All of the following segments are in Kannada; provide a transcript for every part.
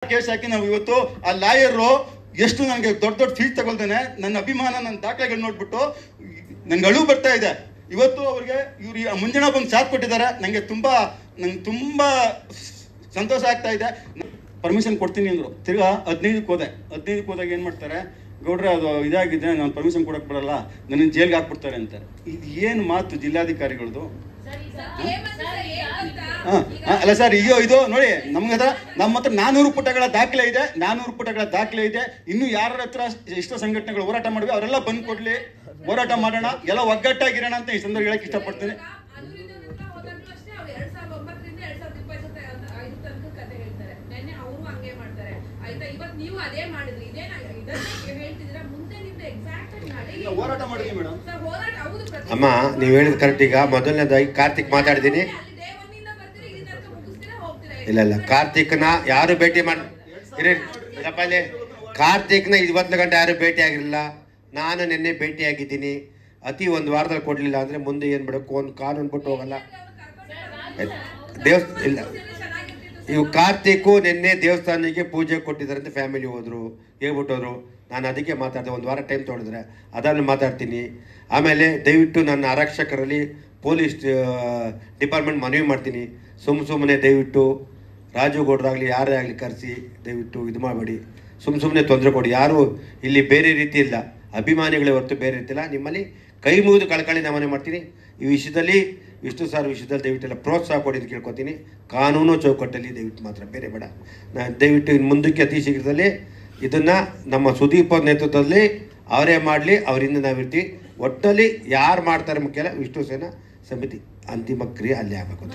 ಕೇಸ್ ಹಾಕಿ ನಾವು ಇವತ್ತು ಆ ಲಾಯರು ಎಷ್ಟು ನನಗೆ ದೊಡ್ಡ ದೊಡ್ಡ ಫೀಸ್ ತಗೊಳ್ತಾನೆ, ನನ್ನ ಅಭಿಮಾನ, ನನ್ನ ದಾಖಲೆಗಳು ನೋಡ್ಬಿಟ್ಟು ನಂಗೆ ಅಳು ಬರ್ತಾ ಇದೆ. ಇವತ್ತು ಅವ್ರಿಗೆ ಇವ್ರು ಮುಂಜಾನೆ ಬಂದು ಸಾಥ್ ಕೊಟ್ಟಿದ್ದಾರೆ. ನಂಗೆ ತುಂಬಾ ಸಂತೋಷ ಆಗ್ತಾ ಇದೆ. ಪರ್ಮಿಷನ್ ಕೊಡ್ತೀನಿ ಅಂದರು. ತಿರ್ಗಾ 15ಕ್ಕೆ ಹೋದಾಗ ಏನು ಮಾಡ್ತಾರೆ, ಗೌಡ್ರೆ ಅದು ಇದಾಗಿದೆ, ನಾನು ಪರ್ಮಿಷನ್ ಕೊಡಕ್ಕೆ ಬರಲ್ಲ, ನನ್ನ ಜೈಲ್ಗೆ ಹಾಕ್ಬಿಡ್ತಾರೆ ಅಂತಾರೆ. ಇದು ಏನು ಮಾತು ಜಿಲ್ಲಾಧಿಕಾರಿಗಳದು? ಅಲ್ಲ ಸರ್, ಇದು ನೋಡಿ, ನಮ್ಮ ಹತ್ರ 400 ಪುಟಗಳ ದಾಖಲೆ ಇದೆ. 400 ಪುಟಗಳ ದಾಖಲೆ ಇದೆ. ಇನ್ನು ಯಾರ ಹತ್ರ ಎಷ್ಟೋ ಸಂಘಟನೆಗಳು ಹೋರಾಟ ಮಾಡಿವೆ, ಅವರೆಲ್ಲ ಬಂದು ಕೊಡ್ಲಿ, ಹೋರಾಟ ಮಾಡೋಣ, ಎಲ್ಲ ಒಗ್ಗಟ್ಟಾಗಿರೋಣ ಅಂತ ಈ ಸಂದರ್ಭ ಹೇಳಕ್ ಇಷ್ಟಪಡ್ತೀನಿ. ಅಮ್ಮ, ನೀವು ಹೇಳಿದ ಕರೆಕ್ಟ್. ಈಗ ಮೊದಲನೇದಾಗಿ ಕಾರ್ತಿಕ್ ಮಾತಾಡಿದ್ದೀನಿ. ಇಲ್ಲ ಕಾರ್ತಿಕ್ನ ಯಾರು ಭೇಟಿ ಮಾಡಿ ಕಾರ್ತಿಕ್ನ 20 ಗಂಟೆ ಯಾರು ಭೇಟಿ ಆಗಿರಲಿಲ್ಲ. ನಾನು ನಿನ್ನೆ ಭೇಟಿ ಆಗಿದ್ದೀನಿ. ಅತಿ 1 ವಾರದಲ್ಲಿ ಕೊಡಲಿಲ್ಲ ಅಂದರೆ ಮುಂದೆ ಏನು ಮಾಡಬೇಕು, ಒಂದು ಕಾನೂನು ಬಿಟ್ಟು ಹೋಗಲ್ಲ. ಇಲ್ಲ, ಇವು ಕಾರ್ತಿಕ್ಕು ನಿನ್ನೆ ದೇವಸ್ಥಾನಕ್ಕೆ ಪೂಜೆ ಕೊಟ್ಟಿದ್ದಾರೆ ಅಂತ ಫ್ಯಾಮಿಲಿ ಹೋದರು, ಹೇಳ್ಬಿಟ್ಟೋದ್ರು. ನಾನು ಅದಕ್ಕೆ ಮಾತಾಡಿದೆ, 1 ವಾರ ಟೈಮ್ ತೊಗೊಂಡಿದ್ರೆ ಅದನ್ನು ಮಾತಾಡ್ತೀನಿ. ಆಮೇಲೆ ದಯವಿಟ್ಟು ನನ್ನ ಆರಕ್ಷಕರಲ್ಲಿ ಪೊಲೀಸ್ ಡಿಪಾರ್ಟ್ಮೆಂಟ್ ಮನವಿ ಮಾಡ್ತೀನಿ, ಸುಮ್ಮನೆ ದಯವಿಟ್ಟು ರಾಜು ಗೌಡ್ರಾಗಲಿ ಯಾರೇ ಆಗಲಿ ಕರೆಸಿ ದಯವಿಟ್ಟು ಇದು ಮಾಡಬೇಡಿ, ಸುಮ್ಮನೆ ತೊಂದರೆ ಕೊಡಿ. ಯಾರು ಇಲ್ಲಿ ಬೇರೆ ರೀತಿ ಇಲ್ಲ, ಅಭಿಮಾನಿಗಳೇ ಹೊರತು ಬೇರೆ ರೀತಿ ಇಲ್ಲ. ನಿಮ್ಮಲ್ಲಿ ಕೈ ಮುಗಿದು ಕಳ್ಕೊಳ್ಳಿ ನಮನೆ ಮಾಡ್ತೀನಿ. ಈ ವಿಷಯದಲ್ಲಿ ವಿಷ್ಣು ಸರ್ ವಿಷಯದಲ್ಲಿ ದಯವಿಟ್ಟೆಲ್ಲ ಪ್ರೋತ್ಸಾಹ ಕೊಡಿ ಅಂತ ಕೇಳ್ಕೊತೀನಿ. ಕಾನೂನು ಚೌಕಟ್ಟಲ್ಲಿ ದಯವಿಟ್ಟು ಮಾತ್ರ, ಬೇರೆ ಬೇಡ. ನಾನು ದಯವಿಟ್ಟು ಇನ್ನು ಮುಂದಕ್ಕೆ ಅತಿ ಶೀಘ್ರದಲ್ಲಿ ಇದನ್ನು ನಮ್ಮ ಸುದೀಪ್ ನೇತೃತ್ವದಲ್ಲಿ ಅವರೇ ಮಾಡಲಿ, ಅವರಿಂದ ನಾವಿರ್ತೀವಿ. ಒಟ್ಟಲ್ಲಿ ಯಾರು ಮಾಡ್ತಾರೆ ಮುಖ್ಯ ಅಲ್ಲ, ವಿಷ್ಣು ಸೇನಾ ಸಮಿತಿ ಅಂತಿಮ ಕ್ರಿಯೆ ಅಲ್ಲೇ ಆಗಬೇಕು ಅಂತ.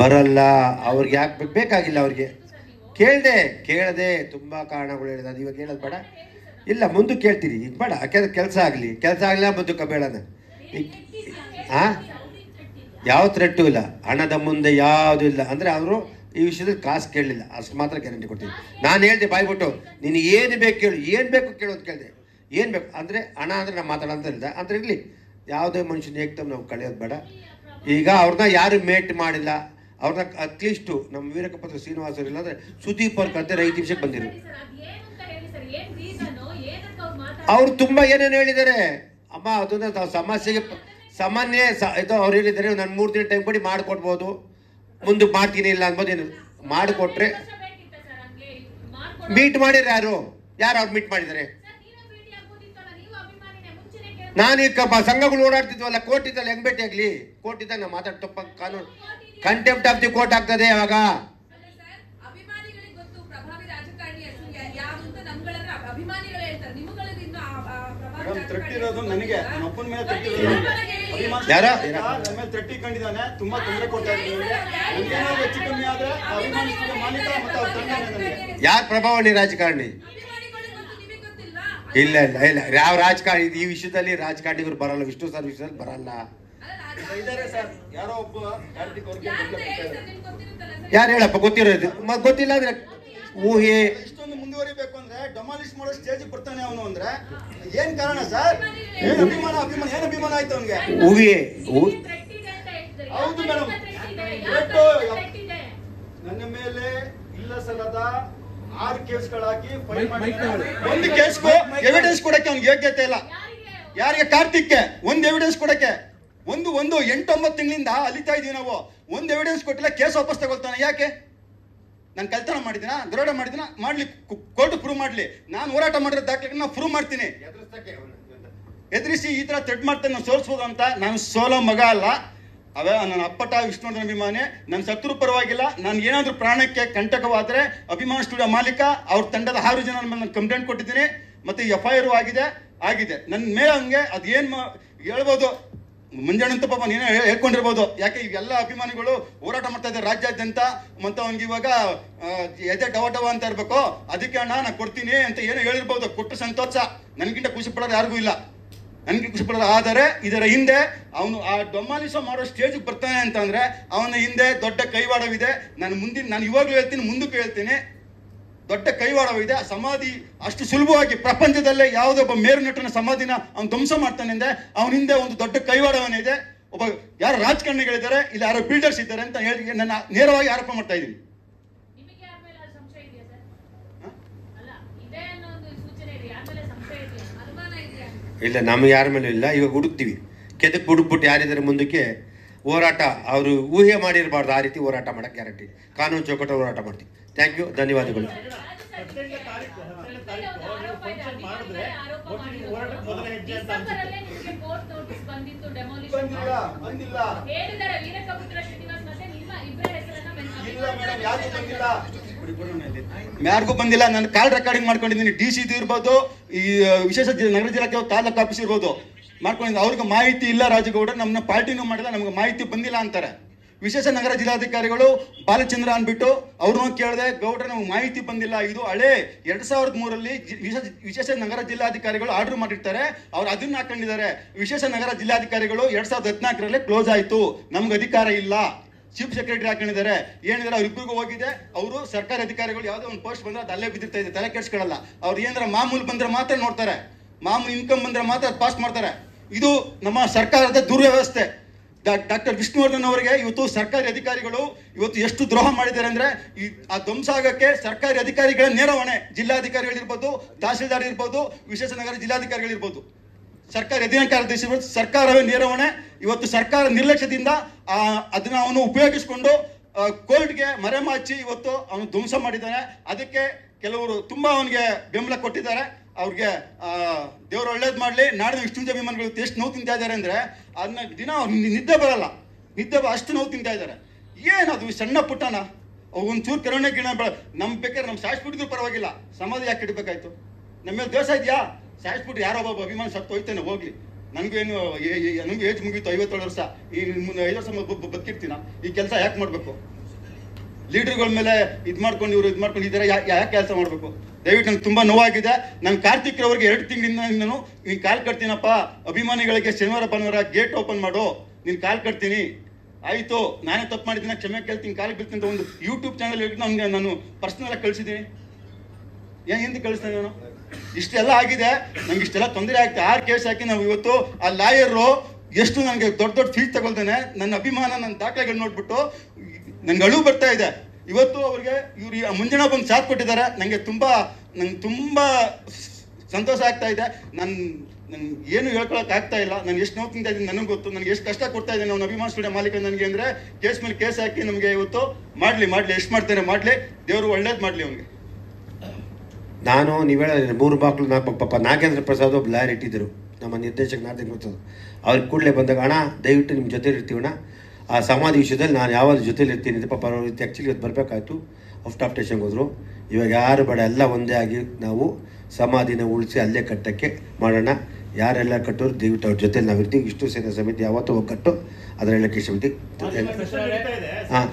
ಬರಲ್ಲ, ಅವ್ರಿಗೆ ಯಾಕೆ ಬೇಕಾಗಿಲ್ಲ. ಅವ್ರಿಗೆ ಕೇಳದೆ ತುಂಬ ಕಾರಣಗಳು ಹೇಳಿದೆ. ಅದು ಇವಾಗ ಹೇಳೋದು ಬೇಡ, ಇಲ್ಲ ಮುಂದಕ್ಕೆ ಕೇಳ್ತೀರಿ, ಈಗ ಬೇಡ. ಯಾಕೆಂದ್ರೆ ಕೆಲಸ ಆಗಲಿಲ್ಲ ಮುಂದಕ್ಕೆ ಬೇಡನ. ಹಾಂ, ಯಾವ ಥ್ರೆಟ್ಟು ಇಲ್ಲ, ಹಣದ ಮುಂದೆ ಯಾವುದೂ ಇಲ್ಲ. ಅಂದರೆ ಅವರು ಈ ವಿಷಯದಲ್ಲಿ ಕಾಸು ಕೇಳಲಿಲ್ಲ, ಅಷ್ಟು ಮಾತ್ರ ಗ್ಯಾರಂಟಿ ಕೊಡ್ತೀನಿ. ನಾನು ಹೇಳ್ದೆ ಬಾಯ್ಬಿಟ್ಟು, ನೀನು ಏನು ಬೇಕು ಕೇಳು, ಏನು ಬೇಕು ಕೇಳು ಅಂತ ಕೇಳಿದೆ. ಏನು ಬೇಕು ಅಂದರೆ ಹಣ ಅಂದರೆ ನಾನು ಮಾತಾಡೋಂತ ಇಲ್ಲ ಅಂದರೆ ಇರಲಿ, ಯಾವುದೇ ಮನುಷ್ಯನ ಏಕ್ತಮ್ ನಾವು ಕಳೆಯೋದು ಬೇಡ. ಈಗ ಅವ್ರನ್ನ ಯಾರು ಮೇಟ್ ಮಾಡಿಲ್ಲ, ಅವ್ರನ್ನ ಅಟ್ಲೀಸ್ಟು ನಮ್ಮ ವೀರಕಪತ್ರ ಶ್ರೀನಿವಾಸರು ಇಲ್ಲ ಅಂದರೆ ಸುದೀಪ್ ಅವ್ರ ಕರೆದ್ರೆ 5 ನಿಮಿಷಕ್ಕೆ ಬಂದಿರು. ಅವ್ರು ತುಂಬ ಏನೇನು ಹೇಳಿದ್ದಾರೆ ಅಮ್ಮ, ಅದನ್ನ ನಾವು ಸಮಸ್ಯೆಗೆ ಸಾಮಾನ್ಯ ಇದು ಅವ್ರು ಹೇಳಿದ್ದಾರೆ. ನಾನು 3 ದಿನ ಟೈಮ್ ಕೊಡಿ ಮಾಡಿಕೊಡ್ಬೋದು, ಮುಂದೆ ಮಾಡ್ತೀನಿ ಇಲ್ಲ ಅನ್ಬೋದು. ಏನು ಮಾಡಿಕೊಟ್ರೆ ಮೀಟ್ ಮಾಡಿದ್ರೆ ಯಾರು ಅವ್ರು ಮೀಟ್ ಮಾಡಿದ್ದಾರೆ? ನಾನು ಈಗ ಸಂಘಗಳು ಓಡಾಡ್ತಿದ್ವಲ್ಲ, ಕೋರ್ಟ್ ಇದ್ದಲ್ಲ, ಹೆಂಗ್ ಭೇಟಿ ಆಗ್ಲಿ? ಕೋರ್ಟ್ ಇದ್ದಾಗ ನಾವು ಮಾತಾಡ್ ತಪ್ಪ ಕಾನೂನು ಕಂಟೆಂಪ್ಟ್ ಆಫ್ ದಿ ಕೋರ್ಟ್ ಆಗ್ತದೆ. ಅವಾಗ ಯಾರು ಪ್ರಭಾವಳಿ ರಾಜಕಾರಣಿ? ಇಲ್ಲ ಯಾವ ರಾಜಕಾರಣಿ ಈ ವಿಷಯದಲ್ಲಿ ರಾಜಕಾರಣಿಗರು ಬರಲ್ಲ. ವಿಷ್ಣು ಸರ್ ವಿಷಯದಲ್ಲಿ ಬರಲ್ಲ. ಯಾರು ಹೇಳಪ್ಪ? ಗೊತ್ತಿರೋದು ಗೊತ್ತಿಲ್ಲ ಅಂದ್ರೆ ಊಹೆ. ಇಷ್ಟೊಂದು ಮುಂದುವರಿಬೇಕು ಅಂದ್ರೆ ಡೆಮಾಲಿಶ್ ಮಾಡೋ ಸ್ಟೇಜ್ ಬರ್ತಾನೆ ಅವನು ಅಂದ್ರೆ ಏನ್ ಕಾರಣ ಸರ್? ಏನ್ ಅಭಿಮಾನ ಆಯ್ತು ಅವನಿಗೆ? ಊಹೆ. ಹೌದು ಮೇಡಮ್, ನನ್ನ ಮೇಲೆ ಇಲ್ಲ ಸಲ್ಲದ 6 ಕೇಸ್ಗಳಾಗಿ ಒಂದು ಕೇಸ್ಗೂ ಎವಿಡೆನ್ಸ್ ಕೊಡಕ್ಕೆ ಅವ್ನಿಗೆ ಯೋಗ್ಯತೆ ಇಲ್ಲ. ಯಾರಿಗೆ? ಕಾರ್ತಿಕ್ಗೆ ಒಂದು ಎವಿಡೆನ್ಸ್ ಕೊಡಕ್ಕೆ. ಒಂದು 8-9 ತಿಂಗಳಿಂದ ಅಲಿತಾ ಇದೀವಿ ನಾವು. ಒಂದು ಎವಿಡೆನ್ಸ್ ಕೊಟ್ಟಿಲ್ಲ, ಕೇಸ್ ವಾಪಸ್ ತಗೊಳ್ತಾನೆ. ಯಾಕೆ? ನಾನು ಕಳ್ತನ ಮಾಡಿದಿನ, ದರೋಡೆ ಮಾಡಿದಿನ, ಮಾಡ್ಲಿ, ಕೋರ್ಟ್ ಪ್ರೂವ್ ಮಾಡ್ಲಿ. ನಾನು ಹೋರಾಟ ಮಾಡಿರೋ ದಾಖಲೆಗಳನ್ನ ನಾನು ಪ್ರೂವ್ ಮಾಡ್ತೀನಿ. ಎದುರಿಸಿ ಈ ತರ ಥ್ರೆಟ್ ಮಾಡ್ತಾನೆ, ನಾನು ಸೋಲಿಸ್ಬೋದು ಅಂತ. ನಾನು ಸೋಲೋ ಮಗ ಅಲ್ಲ. ನನ್ನ ಅಪ್ಪಟ ವಿಷ್ಣುವರ್ಧನ್ ಅಭಿಮಾನಿ. ನನ್ನ ಶತ್ರು ಪರವಾಗಿಲ್ಲ. ನಾನು ಏನಾದರೂ ಪ್ರಾಣಕ್ಕೆ ಕಂಟಕವಾದರೆ ಅಭಿಮಾನ ಸ್ಟುಡಿಯೋ ಮಾಲೀಕ ಅವ್ರ ತಂಡದ 6 ಜನ ಮೇಲೆ ನಾನು ಕಂಪ್ಲೇಂಟ್ ಕೊಟ್ಟಿದ್ದೀನಿ. ಮತ್ತೆ FIR ಆಗಿದೆ ನನ್ನ ಮೇಲೆ. ಹಂಗೆ ಅದೇನು ಹೇಳ್ಬೋದು, ಮುಂಜಾನೆ ಪಾಪ ನೀನೇ ಹೇಳ್ಕೊಂಡಿರ್ಬೋದು. ಯಾಕೆ ಇವೆಲ್ಲ ಅಭಿಮಾನಿಗಳು ಹೋರಾಟ ಮಾಡ್ತಾ ಇದ್ದಾರೆ ರಾಜ್ಯಾದ್ಯಂತ. ಮತ್ತೆ ಅವ್ನಿಗೆ ಇವಾಗ ಎದೆ ಡವ ಅಂತ ಇರಬೇಕು. ಅದಕ್ಕೆ ಅಣ್ಣ ನಾನು ಕೊಡ್ತೀನಿ ಅಂತ ಏನೋ ಹೇಳಿರ್ಬೋದು. ಕೊಟ್ಟು ಸಂತೋಷ, ನನಗಿಂತ ಖುಷಿ ಪಡೋದು ಯಾರಿಗೂ ಇಲ್ಲ. ನನಗೆ ಖುಷಿ ಪಡೋದು. ಆದರೆ ಇದರ ಹಿಂದೆ ಅವನು ಆ ಡೆಮಾಲಿಶ್ ಮಾಡೋ ಸ್ಟೇಜ್ಗೆ ಬರ್ತಾನೆ ಅಂತಂದ್ರೆ ಅವನ ಹಿಂದೆ ದೊಡ್ಡ ಕೈವಾಡವಿದೆ. ನಾನು ಇವಾಗಲೂ ಹೇಳ್ತೀನಿ, ಮುಂದಕ್ಕೂ ಹೇಳ್ತೀನಿ. ದೊಡ್ಡ ಕೈವಾಡವಿದೆ. ಆ ಸಮಾಧಿ ಅಷ್ಟು ಸುಲಭವಾಗಿ ಪ್ರಪಂಚದಲ್ಲೇ ಯಾವುದೇ ಒಬ್ಬ ಮೇರು ನಟನ ಸಮಾಧಿನ ಅವ್ನು ಧ್ವಂಸ ಮಾಡ್ತಾನೆ ಅಂದ್ರೆ ಅವನ ಹಿಂದೆ ಒಂದು ದೊಡ್ಡ ಕೈವಾಡವನ್ನಿದೆ. ಒಬ್ಬ ಯಾರು ರಾಜಕಾರಣಿಗಳಿದ್ದಾರೆ, ಇಲ್ಲಿ ಯಾರೋ ಬಿಲ್ಡರ್ಸ್ ಇದ್ದಾರೆ ಅಂತ ಹೇಳಿ ನನ್ನ ನೇರವಾಗಿ ಆರೋಪ ಮಾಡ್ತಾ ಇದ್ದೀನಿ. ಇಲ್ಲ, ನಮ್ಗೆ ಯಾರ ಮೇಲೂ ಇಲ್ಲ. ಇವಾಗ ಹುಡುಕ್ತೀವಿ, ಕೆದಕ್ಕೆ ಹುಡುಕ್ಬಿಟ್ಟು ಯಾರಿದ್ದಾರೆ ಮುಂದಕ್ಕೆ ಹೋರಾಟ ಅವರು ಊಹೆ ಮಾಡಿರಬಾರ್ದು. ಆ ರೀತಿ ಹೋರಾಟ ಮಾಡಕ್ಕೆ ಗ್ಯಾರಂಟಿ, ಕಾನೂನು ಚೌಕಟ್ಟು ಹೋರಾಟ ಮಾಡ್ತೀವಿ. ಥ್ಯಾಂಕ್ ಯು, ಧನ್ಯವಾದಗಳು. ಯಾರಿಗೂ ಬಂದಿಲ್ಲ. ನಾನು ಕಾಲ್ ರೆಕಾರ್ಡಿಂಗ್ ಮಾಡ್ಕೊಂಡಿದ್ದೀನಿ. DC ಇರ್ಬೋದು, ಈ ವಿಶೇಷ ನಗರ ಜಿಲ್ಲಾ ತಾಲೂಕು ಆಫೀಸ್ ಇರ್ಬೋದು ಮಾಡ್ಕೊಂಡಿದ್ದೀನಿ. ಅವ್ರಿಗೆ ಮಾಹಿತಿ ಇಲ್ಲ, ರಾಜಗೌಡ ನಮ್ಮ ಪಾರ್ಟಿನೂ ಮಾಡಿಲ್ಲ, ನಮ್ಗೆ ಮಾಹಿತಿ ಬಂದಿಲ್ಲ ಅಂತಾರೆ. ವಿಶೇಷ ನಗರ ಜಿಲ್ಲಾಧಿಕಾರಿಗಳು ಬಾಲಚಂದ್ರ ಅಂದ್ಬಿಟ್ಟು ಅವ್ರನ್ನೂ ಕೇಳಿದೆ, ಗೌಡ್ರ ನಮ್ಗೆ ಮಾಹಿತಿ ಬಂದಿಲ್ಲ. ಇದು ಹಳೆ 2003ರಲ್ಲಿ ವಿಶೇಷ ನಗರ ಜಿಲ್ಲಾಧಿಕಾರಿಗಳು ಆರ್ಡರ್ ಮಾಡಿರ್ತಾರೆ, ಅವ್ರು ಅದನ್ನ ಹಾಕೊಂಡಿದ್ದಾರೆ. ವಿಶೇಷ ನಗರ ಜಿಲ್ಲಾಧಿಕಾರಿಗಳು 2014ರಲ್ಲಿ ಕ್ಲೋಸ್ ಆಯ್ತು, ನಮ್ಗೆ ಅಧಿಕಾರ ಇಲ್ಲ. ಚೀಫ್ ಸೆಕ್ರೆಟರಿ ಹಾಕೊಂಡಿದ್ದಾರೆ. ಏನಿದ್ರೆ ಅವ್ರಿಬ್ರಿಗೂ ಹೋಗಿದೆ. ಅವರು ಸರ್ಕಾರಿ ಅಧಿಕಾರಿಗಳು ಯಾವುದೋ ಒಂದು ಪೋಸ್ಟ್ ಬಂದ್ರೆ ಅದು ಅಲ್ಲೇ ಬಿದ್ದಿರ್ತಾ ಇದೆ, ತಲೆ ಕೆಡ್ಸ್ಕೊಳ್ಳಲ್ಲ. ಅವ್ರು ಏನಾರ ಮಾಮೂಲು ಬಂದ್ರೆ ಮಾತ್ರ ನೋಡ್ತಾರೆ, ಮಾಮೂಲು ಇನ್ಕಮ್ ಬಂದ್ರೆ ಮಾತ್ರ ಪಾಸ್ ಮಾಡ್ತಾರೆ. ಇದು ನಮ್ಮ ಸರ್ಕಾರದ ದುರ್ವ್ಯವಸ್ಥೆ. ಡಾಕ್ಟರ್ ವಿಷ್ಣುವರ್ಧನ್ ಅವರಿಗೆ ಇವತ್ತು ಸರ್ಕಾರಿ ಅಧಿಕಾರಿಗಳು ಇವತ್ತು ಎಷ್ಟು ದ್ರೋಹ ಮಾಡಿದ್ದಾರೆ ಅಂದ್ರೆ, ಆ ಧ್ವಂಸ ಆಗಕ್ಕೆ ಸರ್ಕಾರಿ ಅಧಿಕಾರಿಗಳ ನೇರ ಹೊಣೆ. ಜಿಲ್ಲಾಧಿಕಾರಿಗಳಿರ್ಬೋದು, ತಹಸೀಲ್ದಾರ್ ಇರ್ಬೋದು, ವಿಶೇಷ ನಗರ ಜಿಲ್ಲಾಧಿಕಾರಿಗಳಿರ್ಬೋದು, ಸರ್ಕಾರಿ ಅಧಿಕಾರಿ ಸರ್ಕಾರವೇ ನೇರ ಹೊಣೆ. ಇವತ್ತು ಸರ್ಕಾರ ನಿರ್ಲಕ್ಷ್ಯದಿಂದ ಅದನ್ನ ಅವನು ಉಪಯೋಗಿಸಿಕೊಂಡು ಕೋರ್ಟ್ಗೆ ಮರೆಮಾಚಿ ಇವತ್ತು ಅವನು ಧ್ವಂಸ ಮಾಡಿದ್ದಾನೆ. ಅದಕ್ಕೆ ಕೆಲವರು ತುಂಬಾ ಅವನಿಗೆ ಬೆಂಬಲ ಕೊಟ್ಟಿದ್ದಾರೆ. ಅವ್ರಿಗೆ ದೇವರು ಒಳ್ಳೇದು ಮಾಡಲಿ. ನಾಡಿನ ವಿಷ್ಣು ಅಭಿಮಾನಿಗಳು ಎಷ್ಟು ನೋವು ತಿಂತಾ ಇದ್ದಾರೆ ಅಂದ್ರೆ ಅದನ್ನ ದಿನ ನಿದ್ದೆ ಬರಲ್ಲ, ಅಷ್ಟು ನೋವು ತಿಂತಾ ಇದ್ದಾರೆ. ಏನದು ಸಣ್ಣ ಪುಟ್ಟನ ಒಂಚೂರು ಕರುಣೆ ಗಿಣ ನಮ್ ಬೇಕಾದ್ರೆ ನಮ್ಮ ಸಾಯಿಸ್ಬಿಟ್ಟಿದ್ರು ಪರವಾಗಿಲ್ಲ, ಸಮಾಧಿ ಯಾಕೆ ಇಡಬೇಕಾಯ್ತು? ನಮ್ಮ ಮೇಲೆ ದೋಷ ಇದೆಯಾ? ಸಾಯಿಸ್ಬಿಟ್ಟು ಯಾರೋ ಒಬ್ಬ ಅಭಿಮಾನ ಸತ್ತು ಹೋಯ್ತಾನೆ, ಹೋಗ್ಲಿ. ನನಗೇನು ನನಗೂ ಏಜ್ ಮುಗೀತು 57 ವರ್ಷ. ಈ ಮುಂದೆ 5 ವರ್ಷ ಬದುಕಿರ್ತೀನ. ಈ ಕೆಲಸ ಯಾಕೆ ಮಾಡಬೇಕು? ಲೀಡರ್ಗಳ ಮೇಲೆ ಇದು ಮಾಡ್ಕೊಂಡು ಇವರು ಇದು ಮಾಡ್ಕೊಂಡು ಇದ್ದಾರೆ, ಯಾಕೆ ಕೆಲಸ ಮಾಡಬೇಕು? ದಯವಿಟ್ಟು ನಂಗೆ ತುಂಬ ನೋವಾಗಿದೆ. ನಾನು ಕಾರ್ತಿಕ್ ರವರಿಗೆ 2 ತಿಂಗಳಿಂದ ನಾನು ನೀನು ಕಾಲ್ ಕಟ್ತೀನಪ್ಪ, ಅಭಿಮಾನಿಗಳಿಗೆ ಶನಿವಾರ ಭಾನುವಾರ ಗೇಟ್ ಓಪನ್ ಮಾಡು, ನೀನು ಕಾಲ್ ಕಟ್ತೀನಿ. ಆಯಿತು, ನಾನೇ ತಪ್ಪು ಮಾಡಿದ್ದೀನಿ, ಕ್ಷಮೆ ಕೇಳ್ತೀನಿ, ಕಾಲಿಗೆ ಬೀಳ್ತೀನಿ ಅಂತ ಒಂದು ಯೂಟ್ಯೂಬ್ ಚಾನಲ್ ನನಗೆ ನಾನು ಪರ್ಸ್ನಲಾಗಿ ಕಳಿಸಿದ್ದೀನಿ. ಹಿಂದೆ ಕಳಿಸ್ತೇನೆ ನಾನು. ಇಷ್ಟೆಲ್ಲ ಆಗಿದೆ, ನಂಗೆ ಇಷ್ಟೆಲ್ಲ ತೊಂದರೆ ಆಗ್ತದೆ. 6 ಕೇಸ್ ಹಾಕಿ ನಾವು ಇವತ್ತು ಆ ಲಾಯರು ಎಷ್ಟು ನನಗೆ ದೊಡ್ಡ ಫೀಸ್ ತಗೊಳ್ತಾನೆ. ನನ್ನ ಅಭಿಮಾನ, ನನ್ನ ದಾಖಲೆಗಳು ನೋಡ್ಬಿಟ್ಟು ನಂಗೆ ಅಳು ಬರ್ತಾ ಇದೆ. ಇವತ್ತು ಅವ್ರಿಗೆ ಇವ್ರು ಮುಂಜಾನೆ ಬಂದು ಸಾಥ್ ಕೊಟ್ಟಿದ್ದಾರೆ. ನಂಗೆ ತುಂಬಾ ಸಂತೋಷ ಆಗ್ತಾ ಇದೆ. ನನ್ಗೆ ಏನು ಹೇಳ್ಕೊಳಕ್ ಆಗ್ತಾ ಇಲ್ಲ. ನಾನು ಎಷ್ಟು ನೋವು ತಿಂತಾ ಇದ್ದೀನಿ ನನಗೆ ಗೊತ್ತು. ನನಗೆ ಎಷ್ಟು ಕಷ್ಟ ಕೊಡ್ತಾ ಇದ್ದೀನಿ ಅವ್ನ ಅಭಿಮಾನ ಸ್ಟುಡಿಯೋ ಮಾಲೀಕ ನನಗೆ ಅಂದ್ರೆ, ಕೇಸ್ ಮೇಲೆ ಕೇಸ್ ಹಾಕಿ ನಮಗೆ ಇವತ್ತು ಮಾಡ್ಲಿ ಎಷ್ಟು ಮಾಡ್ತಾನೆ ಮಾಡಲಿ, ದೇವರು ಒಳ್ಳೇದು ಮಾಡಲಿ ಅವನಿಗೆ. ನಾನು ನೀವು ಹೇಳ 3 ಮಕ್ಕಳು 4 ಪಾಪ ನಾಗೇಂದ್ರ ಪ್ರಸಾದ್ ಒಬ್ಬ ಲಾಯರ್ ಇಟ್ಟಿದ್ದರು, ನಮ್ಮ ನಿರ್ದೇಶಕ ನಾರ್ದಿಂಗ್ ಗೊತ್ತದು. ಅವ್ರಿಗೆ ಕೂಡಲೇ ಬಂದಾಗ, ಅಣ್ಣ ದಯವಿಟ್ಟು ನಿಮ್ಮ ಜೊತೆಲಿ ಇರ್ತೀವಣ್ಣ, ಆ ಸಮಾಧಿ ವಿಷಯದಲ್ಲಿ ನಾನು ಯಾವಾಗ ಜೊತೆಲಿ ಇರ್ತೀನಿ ಅಂತ. ಪಾಪ ಅವ್ರ ಆ್ಯಕ್ಚುಲಿ ಇವತ್ತು ಬರಬೇಕಾಯ್ತು, ಔಟ್ ಆಫ್ ಸ್ಟೇಷನ್ಗೆ ಹೋದರು. ಇವಾಗ ಯಾರು ಬೇಡ, ಎಲ್ಲ ಒಂದೇ ಆಗಿ ನಾವು ಸಮಾಧಿನ ಉಳಿಸಿ ಅಲ್ಲೇ ಕಟ್ಟಕ್ಕೆ ಮಾಡೋಣ. ಯಾರೆಲ್ಲ ಕಟ್ಟೋರು ದಯವಿಟ್ಟು ಅವ್ರ ಜೊತೆಲಿ ನಾವು ಇರ್ತೀವಿ. ವಿಷ್ಣು ಸೇನಾ ಸಮಿತಿ ಯಾವತ್ತೂ ಒಗ್ಗಟ್ಟು, ಅದರ ಇಲಾಖೆ ಸಮಿತಿ. ಹಾಂ